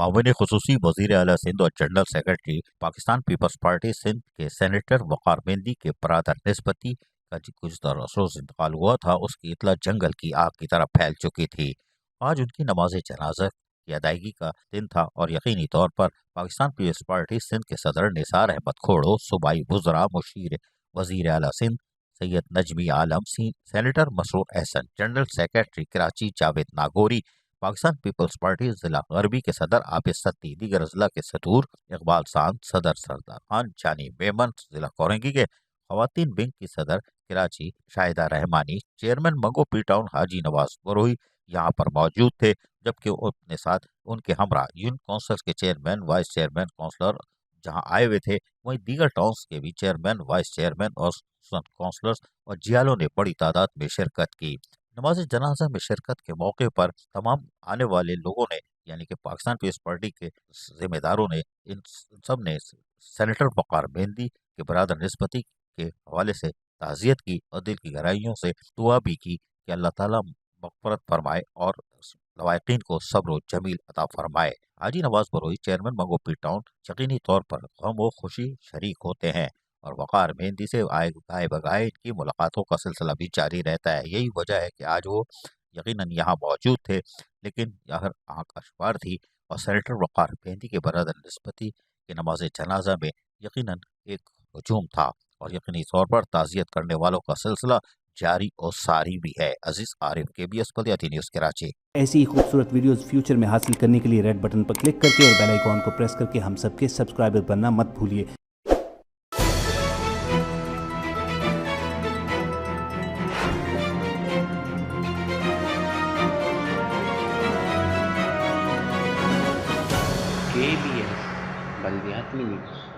معاون خصوصی وزیر اعلیٰ سندھ اور جنرل سیکرٹری پاکستان پیپلز پارٹی سندھ کے سینیٹر وقار مہندی کے برادر نسبتی کا گزشتہ روز انتقال ہوا تھا، اس کی اطلاع جنگل کی آگ کی طرح پھیل چکی تھی۔ آج ان کی نماز جنازہ کی ادائیگی کا دن تھا اور یقینی طور پر پاکستان پیپلز پارٹی سندھ کے صدر نثار احمد کھوڑو، صوبائی وزراء، مشیر وزیر اعلیٰ سندھ سید نجمی Alam, senator Masroor Ahsan, general secretary Karachi Javed Nagori, Pakistan Peoples Party ضلع غربی کے صدر عابد ستی، دیگر اضلاع کے صدور اقبال ساند، صدر سردار خان جانی میمن، ضلع کورنگی کے خواتین ونگ کی صدر کراچی شاہدہ رحمانی، چیئرمین منگو پی ٹاؤن حاجی نواز بروہی یہاں پر موجود تھے، جبکہ اپنے ساتھ ان کے ہمراہ یونین کونسلز کے چیئرمین، وائس چیئرمین، کونسلر جہاں آئے ہوئے تھے، وہیں دیگر ٹاؤنز کے بھی چیئرمین، وائس چیئرمین اور کونسلرز اور جیالوں نے بڑی تعداد میں شرکت کی۔ نماز جنازہ میں شرکت کے موقع پر تمام آنے والے لوگوں نے یعنی کہ پاکستان پیپلز پارٹی کے ذمہ داروں نے ان سب نے سینیٹر وقار مہندی کے برادر نسبتی کے حوالے سے تعزیت کی اور دل کی گہرائیوں سے دعا بھی کی کہ اللہ تعالیٰ مغفرت فرمائے اور لوائقین کو صبر و جمیل عطا فرمائے۔ حاجی نواز بروئی، چیئرمین منگو پی ٹاؤن، یقینی طور پر غم و خوشی شریک ہوتے ہیں اور وقار مہندی سے گائے بگائے ان کی ملاقاتوں کا سلسلہ بھی جاری رہتا ہے۔ یہی وجہ ہے کہ آج وہ یقیناً یہاں موجود تھے، لیکن یہاں آنکھ اشوار تھی اور سینیٹر وقار مہندی کے برادر نسبتی کی نماز جنازہ میں یقیناً ایک ہجوم تھا اور یقینی طور پر تعزیت کرنے والوں کا سلسلہ جاری اور ساری بھی ہے۔ عزیز عارف، KBS بلدیاتی نیوز کراچی۔ ایسی ہی خوبصورت ویڈیوز فیوچر میں حاصل کرنے کے لیے ریڈ بٹن پر کلک کر کے اور بیل آئیکن کو پریس کر کے ہم سب کے سبسکرائبر بننا مت بھولیے۔ KBS بلدیاتی نیوز۔